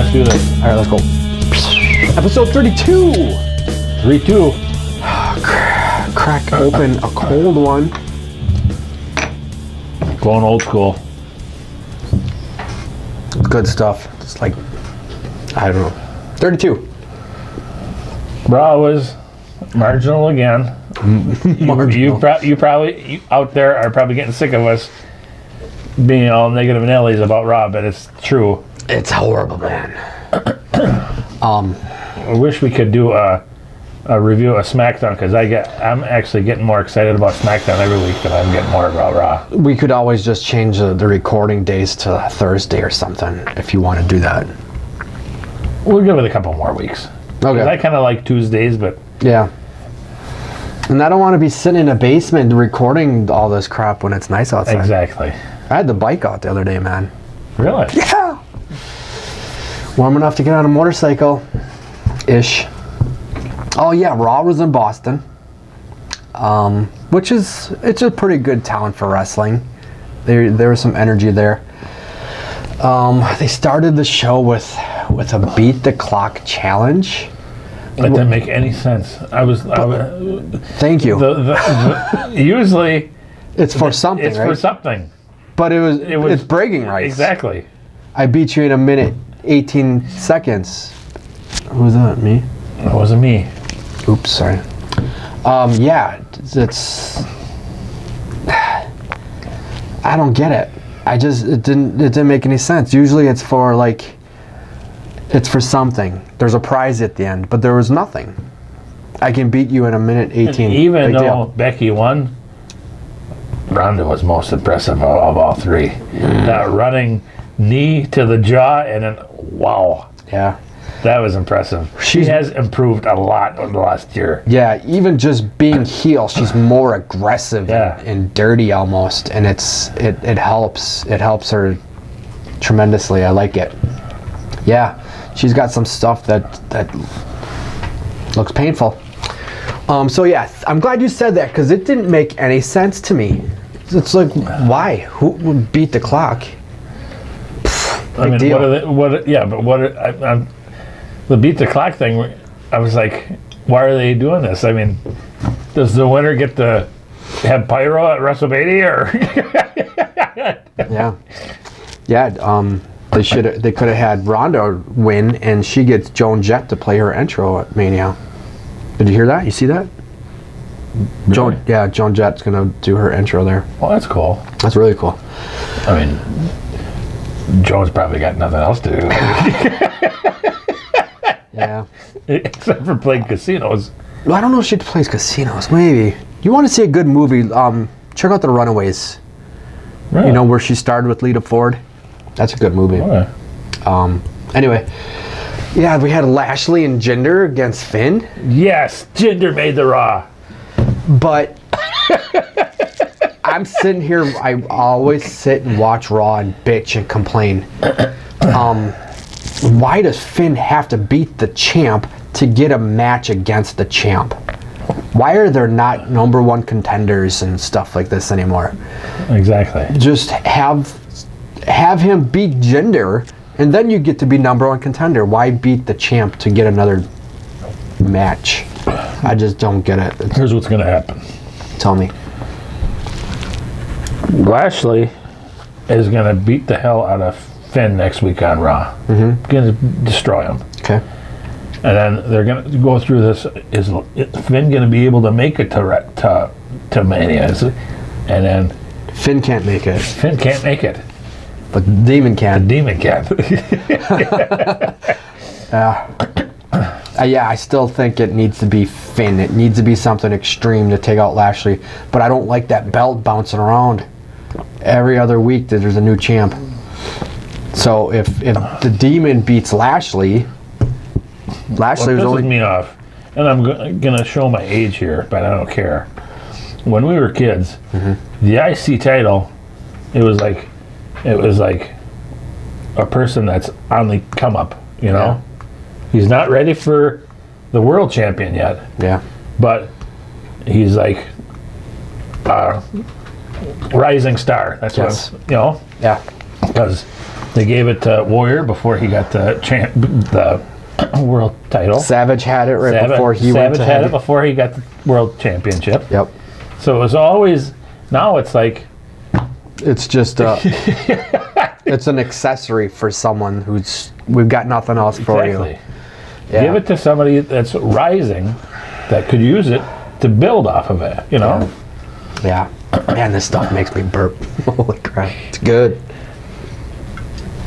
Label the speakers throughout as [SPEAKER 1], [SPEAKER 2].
[SPEAKER 1] let's do this.
[SPEAKER 2] All right, let's go. Episode 32.
[SPEAKER 1] 3-2.
[SPEAKER 2] Crack open a cold one.
[SPEAKER 1] Going old school.
[SPEAKER 2] Good stuff. It's like, I don't know. 32.
[SPEAKER 1] Raw was marginal again. You probably out there are probably getting sick of us being all negative Nellies about Raw, but it's true.
[SPEAKER 2] It's horrible, man.
[SPEAKER 1] I wish we could do a review of SmackDown because I'm actually getting more excited about SmackDown every week than I'm getting more about Raw.
[SPEAKER 2] We could always just change the recording days to Thursday or something if you want to do that.
[SPEAKER 1] We'll give it a couple more weeks.
[SPEAKER 2] Okay.
[SPEAKER 1] I kind of like Tuesdays, but
[SPEAKER 2] Yeah. And I don't want to be sitting in a basement recording all this crap when it's nice outside.
[SPEAKER 1] exactly.
[SPEAKER 2] I had the bike out the other day, man.
[SPEAKER 1] Really?
[SPEAKER 2] Yeah. Warm enough to get on a motorcycle-ish. Oh yeah, Raw was in Boston, it's a pretty good town for wrestling. There was some energy there. They started the show with a beat the clock challenge.
[SPEAKER 1] That didn't make any sense.
[SPEAKER 2] Thank you.
[SPEAKER 1] Usually
[SPEAKER 2] It's for something,
[SPEAKER 1] it's
[SPEAKER 2] right?
[SPEAKER 1] for something.
[SPEAKER 2] But it's bragging rights.
[SPEAKER 1] Exactly.
[SPEAKER 2] I beat you in a minute, 18 seconds. Who's that? Me?
[SPEAKER 1] It wasn't me.
[SPEAKER 2] Oops, sorry. Yeah, it's. I don't get it. It didn't make any sense. Usually it's for something. There's a prize at the end, but there was nothing. I can beat you in a minute 18.
[SPEAKER 1] Even
[SPEAKER 2] Big
[SPEAKER 1] though
[SPEAKER 2] deal.
[SPEAKER 1] Becky won, Ronda was most impressive of all three. That running knee to the jaw and then wow.
[SPEAKER 2] Yeah.
[SPEAKER 1] That was impressive. She has improved a lot over the last year.
[SPEAKER 2] Yeah, even just being heel, she's more aggressive and dirty almost, and it helps. It helps her tremendously. I like it. Yeah, she's got some stuff that looks painful. So yeah, I'm glad you said that because it didn't make any sense to me. It's like, why? Who would beat the clock?
[SPEAKER 1] I mean,
[SPEAKER 2] deal.
[SPEAKER 1] The beat the clock thing, I was like, why are they doing this? I mean, does the winner get to have pyro at WrestleMania or?
[SPEAKER 2] Yeah. They could have had Ronda win and she gets Joan Jett to play her intro at Mania. Did you hear that? You see that?
[SPEAKER 1] Really?
[SPEAKER 2] Joan Jett's gonna do her intro there.
[SPEAKER 1] Well, that's cool.
[SPEAKER 2] That's really cool.
[SPEAKER 1] I mean, Joan's probably got nothing else to do.
[SPEAKER 2] Yeah.
[SPEAKER 1] Except for playing casinos.
[SPEAKER 2] Well, I don't know if she plays casinos. Maybe. You want to see a good movie? Check out The Runaways.
[SPEAKER 1] Really?
[SPEAKER 2] You know where she started with Lita Ford. That's a good movie.
[SPEAKER 1] Okay.
[SPEAKER 2] Anyway, yeah, we had Lashley and Jinder against Finn,
[SPEAKER 1] Yes, Jinder made the Raw.
[SPEAKER 2] but I'm sitting here. I always sit and watch Raw and bitch and complain. Why does Finn have to beat the champ to get a match against the champ? Why are there not number one contenders and stuff like this anymore?
[SPEAKER 1] Exactly.
[SPEAKER 2] Just have him beat Jinder, and then you get to be number one contender. Why beat the champ to get another match? I just don't get it.
[SPEAKER 1] Here's what's going to happen.
[SPEAKER 2] Tell me.
[SPEAKER 1] Lashley is going to beat the hell out of Finn next week on Raw. Going to destroy him.
[SPEAKER 2] Okay.
[SPEAKER 1] And then they're going to go through this. Is Finn going to be able to make it to Mania? And then
[SPEAKER 2] Finn can't make it,
[SPEAKER 1] Finn can't make it.
[SPEAKER 2] but Demon can.
[SPEAKER 1] Demon can.
[SPEAKER 2] Yeah, I still think it needs to be Finn. It needs to be something extreme to take out Lashley. But I don't like that belt bouncing around every other week that there's a new champ. So if the Demon beats Lashley
[SPEAKER 1] What
[SPEAKER 2] was
[SPEAKER 1] pisses
[SPEAKER 2] only...
[SPEAKER 1] me off, and I'm going to show my age here, but I don't care. When we were kids, the IC title, it was like a person that's on the come up, you know?
[SPEAKER 2] Yeah.
[SPEAKER 1] He's not ready for the world champion yet,
[SPEAKER 2] Yeah.
[SPEAKER 1] but he's like a rising star. That's
[SPEAKER 2] Yes.
[SPEAKER 1] what, you know?
[SPEAKER 2] Yeah.
[SPEAKER 1] Because They gave it to Warrior before he got the world title.
[SPEAKER 2] Savage had it right before he went
[SPEAKER 1] Savage
[SPEAKER 2] to
[SPEAKER 1] had
[SPEAKER 2] him.
[SPEAKER 1] it before he got the world championship.
[SPEAKER 2] Yep.
[SPEAKER 1] So it was always. Now it's like
[SPEAKER 2] It's just it's an accessory for someone who's we've got nothing else for
[SPEAKER 1] exactly.
[SPEAKER 2] you. Yeah.
[SPEAKER 1] Give it to somebody that's rising, that could use it to build off of it. You know.
[SPEAKER 2] Yeah. Man, this stuff makes me burp. Holy crap. It's good.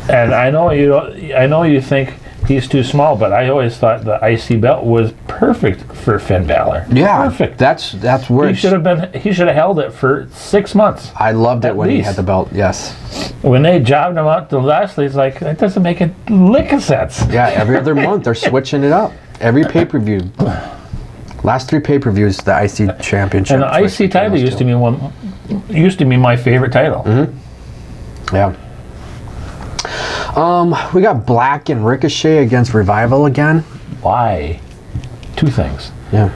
[SPEAKER 1] And I know you don't, I know you think he's too small, but I always thought the IC belt was perfect for Finn Balor.
[SPEAKER 2] Yeah.
[SPEAKER 1] Perfect.
[SPEAKER 2] That's where
[SPEAKER 1] He should have held it for 6 months.
[SPEAKER 2] I loved it
[SPEAKER 1] at
[SPEAKER 2] when he
[SPEAKER 1] least.
[SPEAKER 2] had the belt. Yes.
[SPEAKER 1] When they jobbed him out to Lashley, it's like that doesn't make a lick of sense.
[SPEAKER 2] Yeah, every other month they're switching it up. Every pay-per-view. Last 3 pay-per-views, the IC championship.
[SPEAKER 1] And the IC title used to be my favorite title.
[SPEAKER 2] Mm-hmm. Yeah. We got Black and Ricochet against Revival again.
[SPEAKER 1] Why? 2 things.
[SPEAKER 2] Yeah.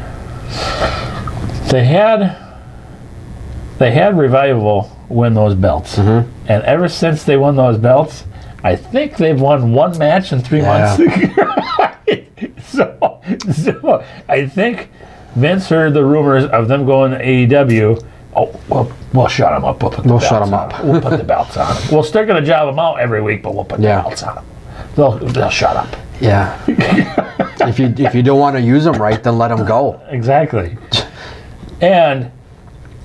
[SPEAKER 1] They had Revival win those belts, and ever since they won those belts, I think they've won 1 match in 3 months. So I think Vince heard the rumors of them going to AEW. Oh, we'll shut them up. We'll
[SPEAKER 2] shut them
[SPEAKER 1] on.
[SPEAKER 2] up.
[SPEAKER 1] We'll put the belts on. We're still going to job them out every week, but we'll put the belts on them. They'll shut up.
[SPEAKER 2] Yeah. if you don't want to use them right, then let them go.
[SPEAKER 1] Exactly. And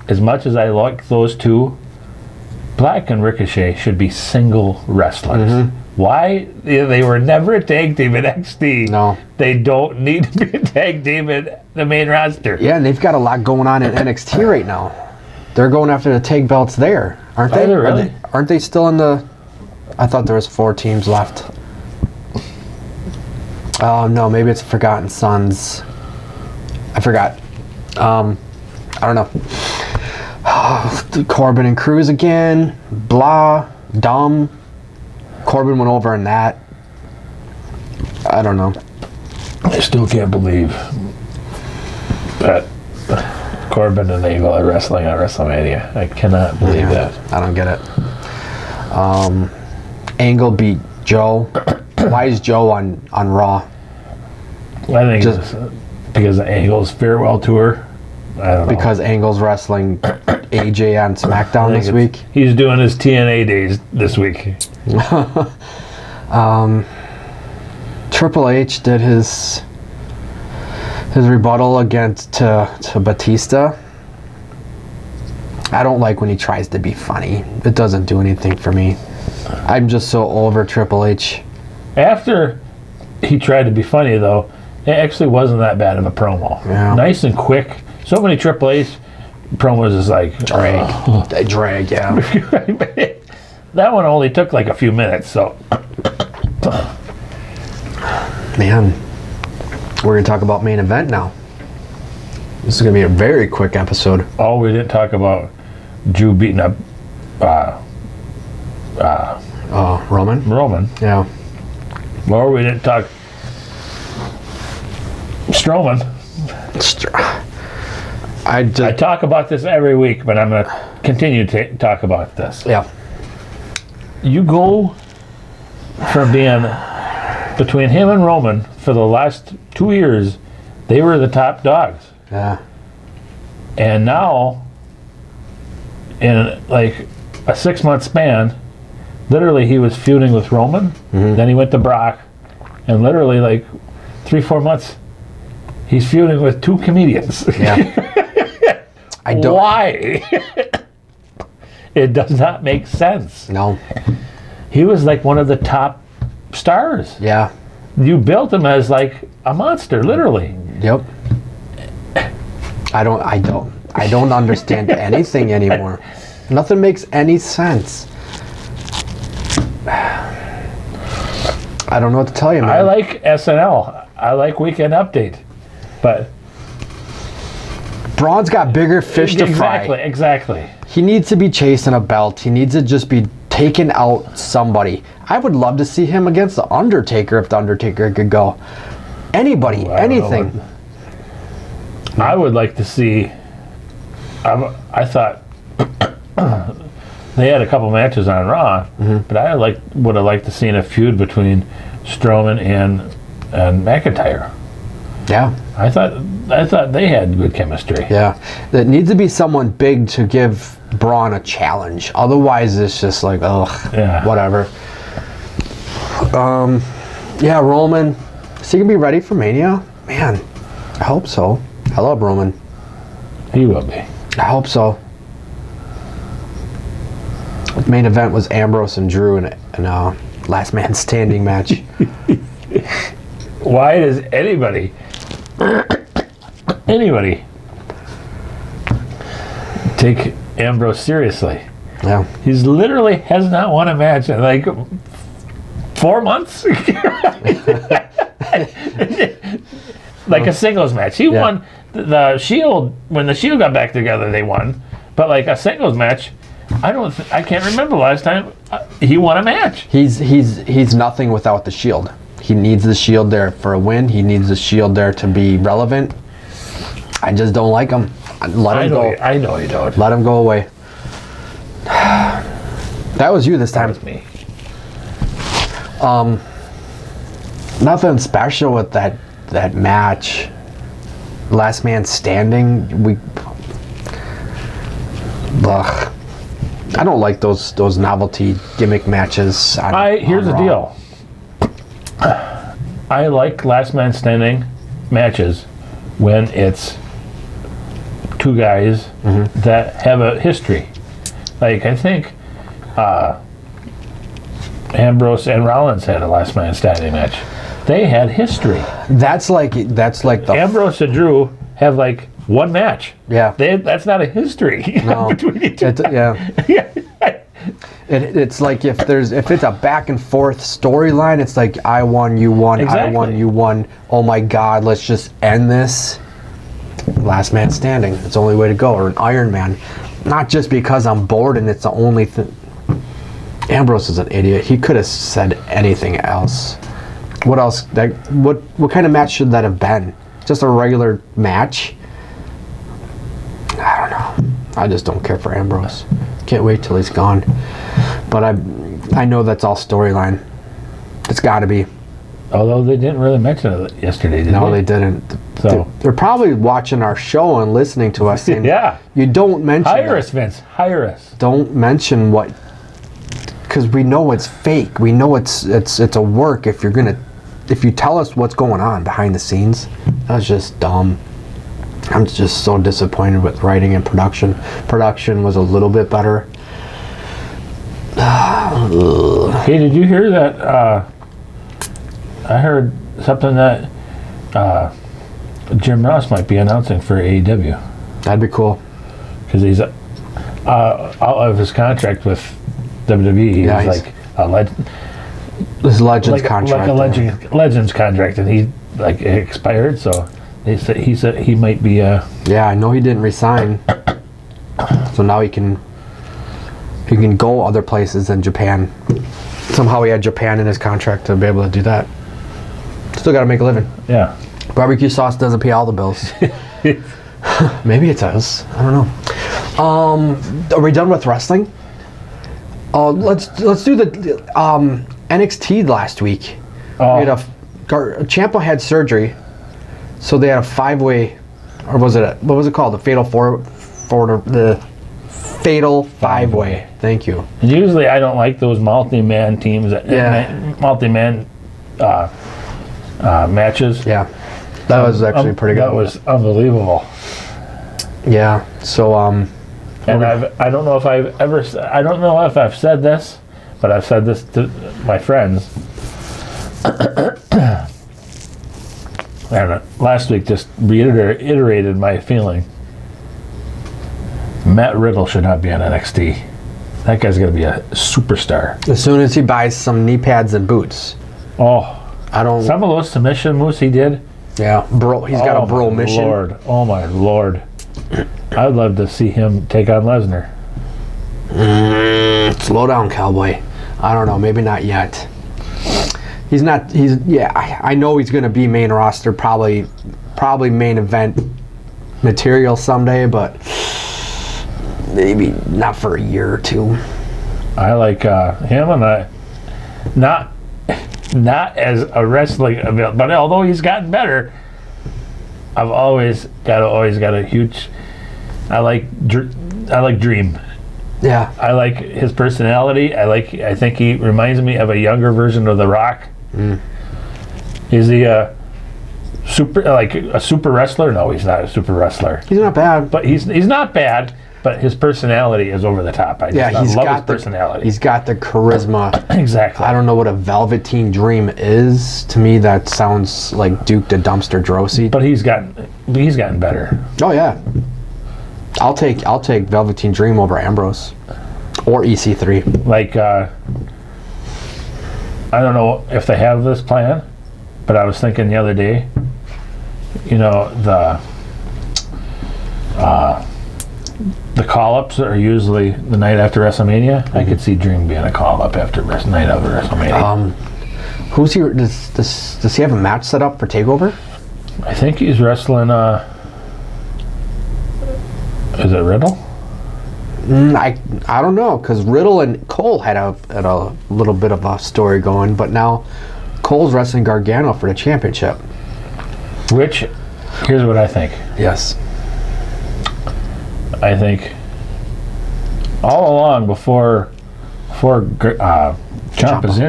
[SPEAKER 1] as much as I like those 2, Black and Ricochet should be single wrestlers. Why? They were never a tag team in NXT.
[SPEAKER 2] No.
[SPEAKER 1] They don't need to be a tag team in the main roster.
[SPEAKER 2] Yeah, and they've got a lot going on in NXT right now. They're going after the tag belts there, aren't they?
[SPEAKER 1] Are they really?
[SPEAKER 2] Aren't they still in the... I thought there was 4 teams left. Oh, no, maybe it's Forgotten Sons. I forgot. I don't know. Corbin and Cruz again. Blah. Dumb. Corbin went over in that. I don't know.
[SPEAKER 1] I still can't believe that Corbin and Angle are wrestling at WrestleMania. I cannot believe that.
[SPEAKER 2] I don't get it. Angle beat Joe. Why is Joe on Raw?
[SPEAKER 1] I think it's because of Angle's farewell tour. I don't know.
[SPEAKER 2] Because Angle's wrestling AJ on SmackDown this week.
[SPEAKER 1] He's doing his TNA days this week.
[SPEAKER 2] Triple H did his rebuttal against to Batista. I don't like when he tries to be funny. It doesn't do anything for me. I'm just so over Triple H.
[SPEAKER 1] After he tried to be funny, though, it actually wasn't that bad of a promo.
[SPEAKER 2] Yeah.
[SPEAKER 1] Nice and quick. So many Triple H promos is like
[SPEAKER 2] Drag. They drag, yeah.
[SPEAKER 1] That one only took like a few minutes, so
[SPEAKER 2] Man, we're going to talk about main event now. This is going to be a very quick episode.
[SPEAKER 1] oh, we didn't talk about Drew beating up
[SPEAKER 2] Roman?
[SPEAKER 1] Roman,
[SPEAKER 2] Yeah.
[SPEAKER 1] or we didn't talk Strowman.
[SPEAKER 2] I
[SPEAKER 1] I talk about this every week, but I'm going to continue to talk about this.
[SPEAKER 2] yeah.
[SPEAKER 1] You go from being between him and Roman for the last 2 years, they were the top dogs.
[SPEAKER 2] Yeah.
[SPEAKER 1] And now, in like a 6-month span, literally he was feuding with Roman, then he went to Brock, and literally like 3-4 months, he's feuding with 2 comedians.
[SPEAKER 2] Yeah. I don't.
[SPEAKER 1] Why? It does not make sense.
[SPEAKER 2] No.
[SPEAKER 1] He was like one of the top stars.
[SPEAKER 2] Yeah.
[SPEAKER 1] You built him as like a monster, literally.
[SPEAKER 2] Yep. I don't understand anything anymore. Nothing makes any sense. I don't know what to tell you, man.
[SPEAKER 1] I like SNL. I like Weekend Update. But
[SPEAKER 2] Braun's got bigger fish to fry.
[SPEAKER 1] Exactly.
[SPEAKER 2] He needs to be chasing a belt. He needs to just be taking out somebody. I would love to see him against The Undertaker if The Undertaker could go. Anybody,
[SPEAKER 1] Ooh, I don't know
[SPEAKER 2] anything.
[SPEAKER 1] I would like to see. I thought they had a couple matches on Raw, but I would have liked to seen a feud between Strowman and McIntyre.
[SPEAKER 2] Yeah.
[SPEAKER 1] I thought they had good chemistry.
[SPEAKER 2] Yeah. There needs to be someone big to give Braun a challenge. Otherwise, it's just like, ugh, whatever. Yeah, Roman. Is he going to be ready for Mania? Man, I hope so. I love Roman.
[SPEAKER 1] He will be.
[SPEAKER 2] I hope so. The main event was Ambrose and Drew in a last man standing match.
[SPEAKER 1] Why does anybody take Ambrose seriously?
[SPEAKER 2] Yeah.
[SPEAKER 1] He's literally has not won a match in like 4 months. Like a singles match. He won the Shield. When the Shield got back together, they won. But like a singles match, I can't remember the last time he won a match.
[SPEAKER 2] He's nothing without the Shield. He needs the Shield there for a win. He needs the Shield there to be relevant. I just don't like him. Let him go.
[SPEAKER 1] I know you don't.
[SPEAKER 2] Let him go away. That was you this time.
[SPEAKER 1] That was me.
[SPEAKER 2] Nothing special with that match. Last man standing. Ugh. I don't like those novelty gimmick matches.
[SPEAKER 1] Here's the deal. I like last man standing matches when it's two guys that have a history. Like I think Ambrose and Rollins had a last man standing match. They had history. That's like
[SPEAKER 2] the
[SPEAKER 1] Ambrose and Drew have like one match.
[SPEAKER 2] Yeah.
[SPEAKER 1] That's not a history between each other.
[SPEAKER 2] It's like if it's a back and forth storyline, it's like I won, you won,
[SPEAKER 1] exactly.
[SPEAKER 2] I won, you won. Oh my God, let's just end this. Last man standing. It's the only way to go. Or an Iron Man. Not just because I'm bored and it's the only thing. Ambrose is an idiot. He could have said anything else. What else? What kind of match should that have been? Just a regular match? I don't know. I just don't care for Ambrose. Can't wait till he's gone. But I know that's all storyline. It's got to be.
[SPEAKER 1] Although they didn't really mention it yesterday, did they?
[SPEAKER 2] No, they didn't.
[SPEAKER 1] So
[SPEAKER 2] they're probably watching our show and listening to us. Saying, you don't mention.
[SPEAKER 1] Hire us, Vince. Hire us.
[SPEAKER 2] Don't mention what, because we know it's fake. We know it's a work. If you tell us what's going on behind the scenes, that's just dumb. I'm just so disappointed with writing and production. Production was a little bit better.
[SPEAKER 1] Hey, did you hear that? I heard something that Jim Ross might be announcing for AEW.
[SPEAKER 2] That'd be cool.
[SPEAKER 1] Because he's out of his contract with WWE. He's like a legend.
[SPEAKER 2] This Legends contract.
[SPEAKER 1] Like a Legends contract, and he like it expired, so he said he might be.
[SPEAKER 2] Yeah, I know he didn't resign, so now he can go other places than Japan. Somehow he had Japan in his contract to be able to do that. Still got to make a living.
[SPEAKER 1] Yeah.
[SPEAKER 2] Barbecue sauce doesn't pay all the bills. Maybe it does. I don't know. Are we done with wrestling? Let's do the NXT last week. We had Ciampa had surgery, so they had a 5-way, or was it what was it called? The Fatal 5-way. Thank you.
[SPEAKER 1] Usually, I don't like those multi-man teams. Multi-man matches.
[SPEAKER 2] Yeah, that was actually pretty good.
[SPEAKER 1] That was unbelievable.
[SPEAKER 2] Yeah. So
[SPEAKER 1] and I don't know if I don't know if I've said this, but I've said this to my friends. And last week just reiterated my feeling. Matt Riddle should not be on NXT. That guy's going to be a superstar.
[SPEAKER 2] As soon as he buys some knee pads and boots.
[SPEAKER 1] Some of those submission moves he did.
[SPEAKER 2] Yeah, bro. He's got a bro mission.
[SPEAKER 1] Oh my lord! I'd love to see him take on Lesnar.
[SPEAKER 2] Slow down, cowboy. I don't know. Maybe not yet. He's not. I know he's going to be main roster. Probably main event material someday, but maybe not for a year or two.
[SPEAKER 1] I like him, and not as a wrestling ability, but although he's gotten better, I've always got a huge. I like Dream.
[SPEAKER 2] Yeah.
[SPEAKER 1] I like his personality. I think he reminds me of a younger version of The Rock. Is he a super wrestler? No, he's not a super wrestler.
[SPEAKER 2] He's not bad.
[SPEAKER 1] But he's not bad. But his personality is over the top. I love his personality.
[SPEAKER 2] He's got the charisma.
[SPEAKER 1] Exactly.
[SPEAKER 2] I don't know what a Velveteen Dream is. To me, that sounds like Duke the Dumpster Droese.
[SPEAKER 1] But he's gotten better.
[SPEAKER 2] Oh yeah. I'll take Velveteen Dream over Ambrose or EC3.
[SPEAKER 1] Like I don't know if they have this plan, but I was thinking the other day, the call-ups are usually the night after WrestleMania. Mm-hmm. I could see Dream being a call-up after night after WrestleMania.
[SPEAKER 2] Who's he? Does he have a match set up for TakeOver?
[SPEAKER 1] I think he's wrestling. Is it Riddle?
[SPEAKER 2] I don't know, because Riddle and Cole had a little bit of a story going, but now Cole's wrestling Gargano for the championship.
[SPEAKER 1] Which, here's what I think.
[SPEAKER 2] Yes.
[SPEAKER 1] I think all along before Ciampa's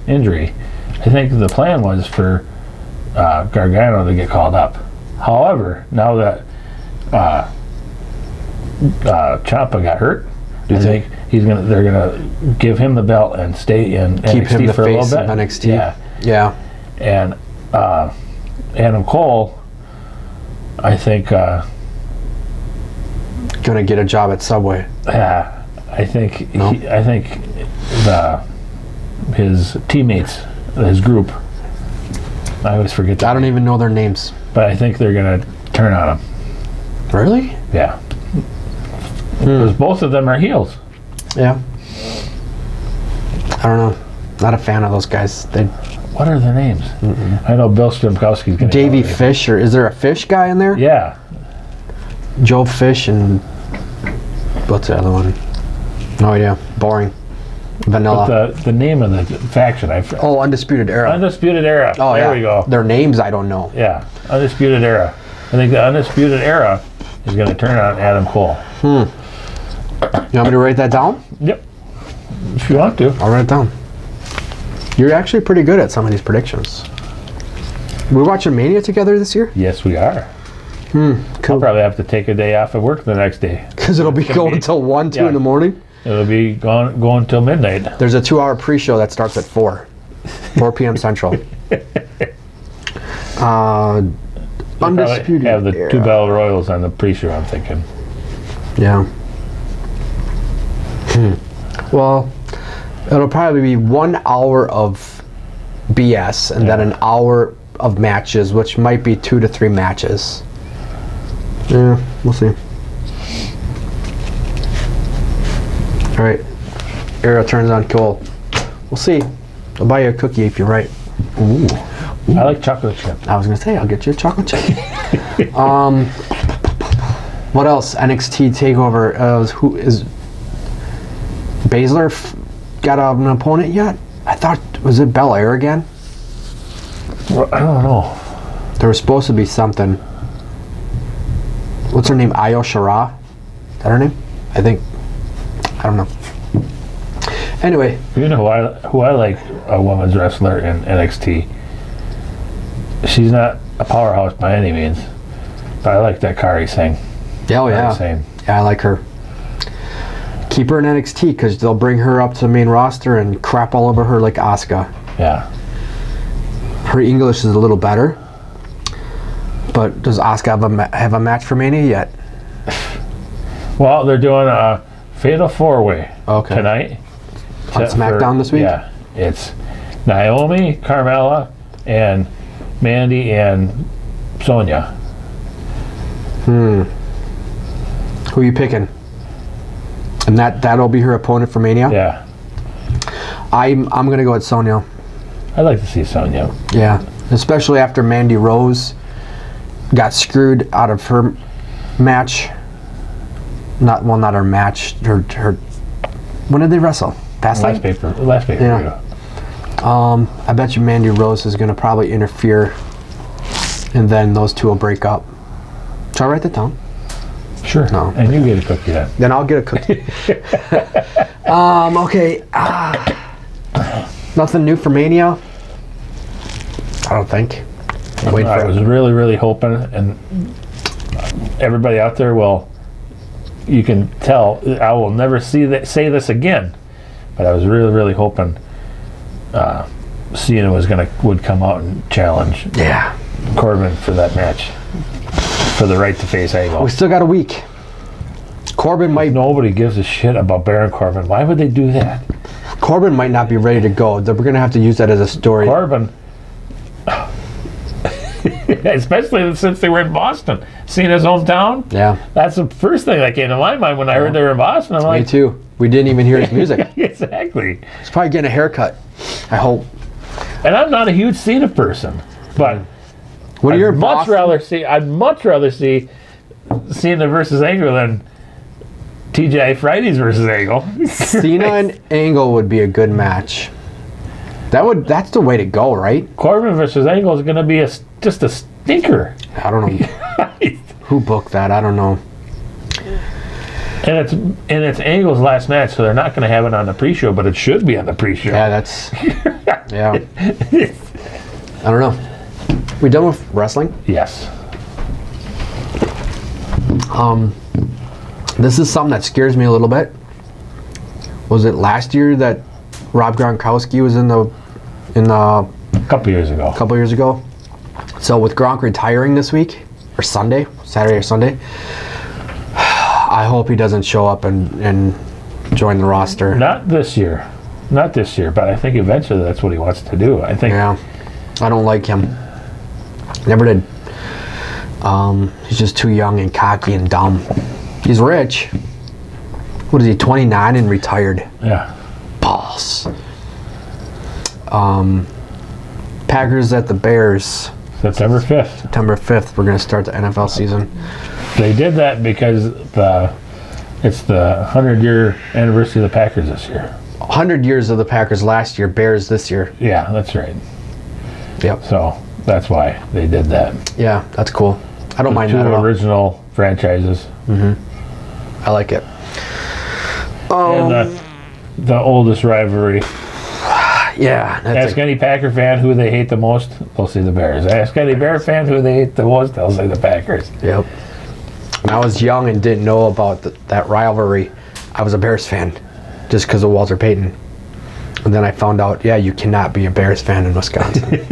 [SPEAKER 1] injury, I think the plan was for Gargano to get called up. However, now that Ciampa got hurt, do you think they're gonna give him the belt and stay in
[SPEAKER 2] keep
[SPEAKER 1] NXT
[SPEAKER 2] him the
[SPEAKER 1] for a little
[SPEAKER 2] face
[SPEAKER 1] bit?
[SPEAKER 2] of NXT? Yeah.
[SPEAKER 1] And Adam Cole, I think.
[SPEAKER 2] Gonna get a job at Subway.
[SPEAKER 1] Yeah, I think
[SPEAKER 2] No?
[SPEAKER 1] his teammates, his group. I always forget.
[SPEAKER 2] I don't even know their names.
[SPEAKER 1] But I think they're gonna turn on him.
[SPEAKER 2] Really?
[SPEAKER 1] Yeah. Because both of them are heels.
[SPEAKER 2] Yeah. I don't know. Not a fan of those guys.
[SPEAKER 1] What are their names? I know Bill Strzemkowski's gonna.
[SPEAKER 2] Davey Fish, or is there a Fish guy in there?
[SPEAKER 1] Yeah.
[SPEAKER 2] Joe Fish and what's the other one? No idea. Boring. Vanilla.
[SPEAKER 1] But the name of the faction,
[SPEAKER 2] Undisputed Era.
[SPEAKER 1] Undisputed Era.
[SPEAKER 2] Oh,
[SPEAKER 1] there
[SPEAKER 2] yeah.
[SPEAKER 1] we go.
[SPEAKER 2] Their names I don't know.
[SPEAKER 1] Yeah, Undisputed Era. I think the Undisputed Era is going to turn on Adam Cole.
[SPEAKER 2] You want me to write that down?
[SPEAKER 1] Yep. If you want to.
[SPEAKER 2] I'll write it down. You're actually pretty good at some of these predictions. We're watching Mania together this year?
[SPEAKER 1] Yes, we are.
[SPEAKER 2] Cool.
[SPEAKER 1] I'll probably have to take a day off of work the next day.
[SPEAKER 2] Because it'll be going until 1, 2 in the morning?
[SPEAKER 1] It'll be going till midnight.
[SPEAKER 2] There's a 2-hour pre-show that starts at 4 p.m. Central. Undisputed
[SPEAKER 1] have the
[SPEAKER 2] Era.
[SPEAKER 1] 2 Battle Royals on the pre-show, I'm thinking.
[SPEAKER 2] Yeah. Well, it'll probably be 1 hour of BS and then an hour of matches, which might be 2 to 3 matches. Yeah, we'll see. All right. Era turns on Cole. We'll see. I'll buy you a cookie if you're right.
[SPEAKER 1] Ooh. I like chocolate chip.
[SPEAKER 2] I was gonna say I'll get you a chocolate chip. What else? NXT Takeover. Who is Baszler got an opponent yet? I thought, was it Belair again?
[SPEAKER 1] Well, I don't know.
[SPEAKER 2] There was supposed to be something. What's her name? Io Shirai? Is that her name? I think. I don't know. Anyway.
[SPEAKER 1] You know who I like, a women's wrestler in NXT. She's not a powerhouse by any means, but I like that Kairi Singh.
[SPEAKER 2] Oh yeah. Yeah, I like her. Keep her in NXT because they'll bring her up to the main roster and crap all over her like Asuka.
[SPEAKER 1] Yeah.
[SPEAKER 2] Her English is a little better, but does Asuka have a match for Mania yet?
[SPEAKER 1] Well, they're doing a Fatal 4-Way tonight.
[SPEAKER 2] On SmackDown this week?
[SPEAKER 1] Yeah. It's Naomi, Carmella, and Mandy and Sonya.
[SPEAKER 2] Who are you picking? And that'll be her opponent for Mania?
[SPEAKER 1] Yeah.
[SPEAKER 2] I'm gonna go with Sonya.
[SPEAKER 1] I'd like to see Sonya.
[SPEAKER 2] Yeah. Especially after Mandy Rose got screwed out of her match. Not her match. Her when did they wrestle? Fastlane?
[SPEAKER 1] Last pay-per-view.
[SPEAKER 2] Yeah. I bet you Mandy Rose is going to probably interfere, and then those two will break up. Shall I write that down?
[SPEAKER 1] Sure.
[SPEAKER 2] No.
[SPEAKER 1] And you get a cookie then.
[SPEAKER 2] Then I'll get a cookie. Okay. Nothing new for Mania? I don't think. Wait
[SPEAKER 1] I
[SPEAKER 2] for
[SPEAKER 1] was
[SPEAKER 2] it.
[SPEAKER 1] really, really hoping, and everybody out there, well, you can tell I will never say this again, but I was really, really hoping Cena would come out and challenge
[SPEAKER 2] Yeah.
[SPEAKER 1] Corbin for that match, for the right to face Angle.
[SPEAKER 2] We still got a week. Corbin might
[SPEAKER 1] Nobody gives a shit about Baron Corbin. Why would they do that?
[SPEAKER 2] Corbin might not be ready to go. We're going to have to use that as a story.
[SPEAKER 1] Corbin, especially since they were in Boston, Cena's hometown.
[SPEAKER 2] Yeah.
[SPEAKER 1] That's the first thing that came to my mind when I heard they were in Boston. I'm
[SPEAKER 2] Me
[SPEAKER 1] like,
[SPEAKER 2] too. We didn't even hear his music.
[SPEAKER 1] exactly.
[SPEAKER 2] He's probably getting a haircut. I hope.
[SPEAKER 1] And I'm not a huge Cena person, but
[SPEAKER 2] When you're
[SPEAKER 1] I'd
[SPEAKER 2] in
[SPEAKER 1] much
[SPEAKER 2] Boston,
[SPEAKER 1] rather see Cena versus Angle than TJ Fridays versus Angle.
[SPEAKER 2] Cena and Angle would be a good match. That's the way to go, right?
[SPEAKER 1] Corbin versus Angle is going to be just a stinker.
[SPEAKER 2] I don't know who booked that. I don't know.
[SPEAKER 1] And it's Angle's last match, so they're not going to have it on the pre-show, but it should be on the pre-show.
[SPEAKER 2] Yeah, that's yeah. I don't know. We done with wrestling?
[SPEAKER 1] Yes.
[SPEAKER 2] This is something that scares me a little bit. Was it last year that Rob Gronkowski was in the
[SPEAKER 1] A couple years ago.
[SPEAKER 2] couple years ago? So with Gronk retiring this week or Saturday or Sunday, I hope he doesn't show up and join the roster.
[SPEAKER 1] Not this year, but I think eventually that's what he wants to do. I think.
[SPEAKER 2] Yeah, I don't like him. Never did. He's just too young and cocky and dumb. He's rich. What is he, 29 and retired?
[SPEAKER 1] Yeah.
[SPEAKER 2] Balls. Packers at the Bears.
[SPEAKER 1] September 5th.
[SPEAKER 2] September 5th, we're going to start the NFL season.
[SPEAKER 1] They did that because it's the 100-year anniversary of the Packers this year.
[SPEAKER 2] 100 years of the Packers last year, Bears this year.
[SPEAKER 1] Yeah, that's right.
[SPEAKER 2] Yep.
[SPEAKER 1] So that's why they did that.
[SPEAKER 2] Yeah, that's cool. I don't mind
[SPEAKER 1] Two
[SPEAKER 2] that at all.
[SPEAKER 1] original franchises.
[SPEAKER 2] I like it.
[SPEAKER 1] And the oldest rivalry.
[SPEAKER 2] Yeah. That's
[SPEAKER 1] Ask any Packer fan who they hate the most, they'll say the Bears. Ask any Bear fan who they hate the most, they'll say the Packers.
[SPEAKER 2] Yep. When I was young and didn't know about that rivalry, I was a Bears fan just because of Walter Payton. And then I found out, yeah, you cannot be a Bears fan in Wisconsin.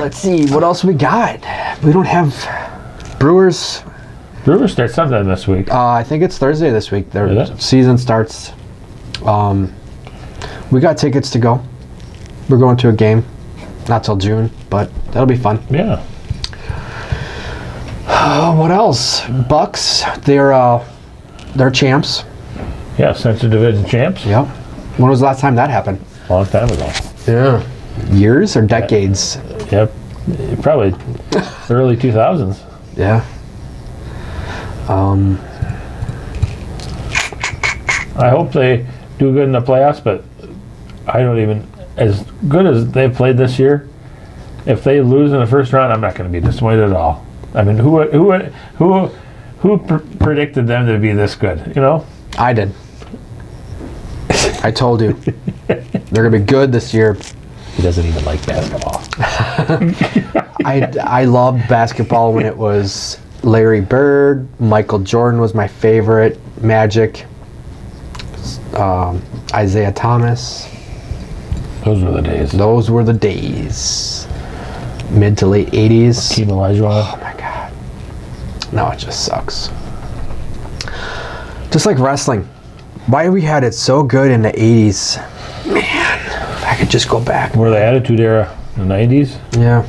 [SPEAKER 2] Let's see, what else we got? We don't have Brewers.
[SPEAKER 1] Brewers start sometime this week.
[SPEAKER 2] I think it's Thursday this week. Their
[SPEAKER 1] Is it?
[SPEAKER 2] season starts. We got tickets to go. We're going to a game. Not till June, but that'll be fun.
[SPEAKER 1] Yeah.
[SPEAKER 2] What else? Bucks. They're champs.
[SPEAKER 1] Yeah, Central Division champs.
[SPEAKER 2] Yep. When was the last time that happened?
[SPEAKER 1] Long time ago.
[SPEAKER 2] Yeah. Years or decades?
[SPEAKER 1] Yep. Probably early 2000s.
[SPEAKER 2] Yeah.
[SPEAKER 1] I hope they do good in the playoffs, but I don't even, as good as they've played this year, if they lose in the first round, I'm not going to be disappointed at all. I mean, who predicted them to be this good? You know,
[SPEAKER 2] I did. I told you. They're going to be good this year.
[SPEAKER 1] he doesn't even like basketball.
[SPEAKER 2] I loved basketball when it was Larry Bird, Michael Jordan was my favorite, Magic, Isaiah Thomas.
[SPEAKER 1] Those were the days.
[SPEAKER 2] Those were the days. Mid to late 80s.
[SPEAKER 1] Hakeem Olajuwon.
[SPEAKER 2] Oh my God. No, it just sucks. Just like wrestling. Why we had it so good in the 80s. Man, if I could just go back.
[SPEAKER 1] Were the Attitude Era, the 90s?
[SPEAKER 2] Yeah.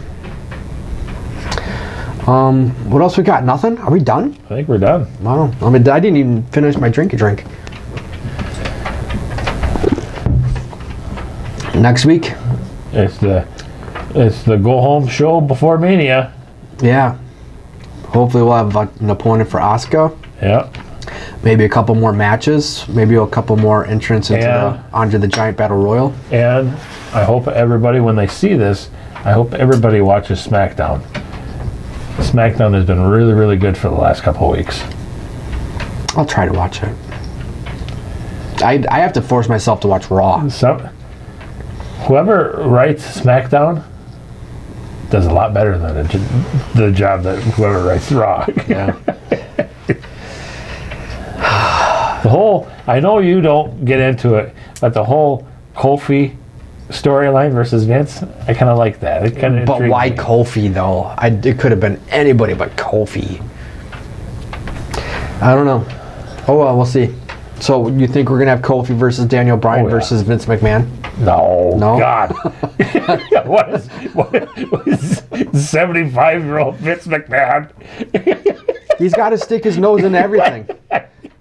[SPEAKER 2] What else we got? Nothing? Are we done?
[SPEAKER 1] I think we're done.
[SPEAKER 2] Wow. I mean, I didn't even finish my drink. Next week?
[SPEAKER 1] It's the go home show before Mania.
[SPEAKER 2] Yeah. Hopefully we'll have an opponent for Asuka.
[SPEAKER 1] Yeah.
[SPEAKER 2] maybe a couple more matches, maybe a couple more entrants into
[SPEAKER 1] Yeah.
[SPEAKER 2] the Andre the Giant Battle Royal.
[SPEAKER 1] And I hope everybody, when they see this, I hope everybody watches SmackDown. SmackDown has been really, really good for the last couple of weeks.
[SPEAKER 2] I'll try to watch it. I have to force myself to watch Raw.
[SPEAKER 1] Whoever writes SmackDown does a lot better than the job that whoever writes Raw.
[SPEAKER 2] Yeah.
[SPEAKER 1] The whole, I know you don't get into it, but the whole Kofi storyline versus Vince, I kind of like that. It kind of
[SPEAKER 2] But why Kofi though? It could have been anybody but Kofi. I don't know. Oh well, we'll see. So you think we're gonna have Kofi versus Daniel Bryan
[SPEAKER 1] Oh, yeah.
[SPEAKER 2] versus Vince McMahon?
[SPEAKER 1] No,
[SPEAKER 2] No?
[SPEAKER 1] God. what is 75-year-old Vince McMahon?
[SPEAKER 2] He's got to stick his nose into everything.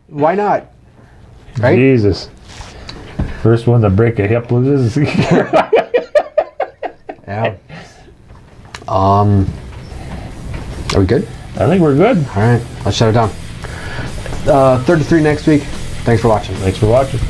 [SPEAKER 2] Why not? Right?
[SPEAKER 1] Jesus. First one to break a hip loses.
[SPEAKER 2] Yeah. Are we good?
[SPEAKER 1] I think we're good.
[SPEAKER 2] All right. Let's shut it down. 33 next week. Thanks for watching.
[SPEAKER 1] Thanks for watching.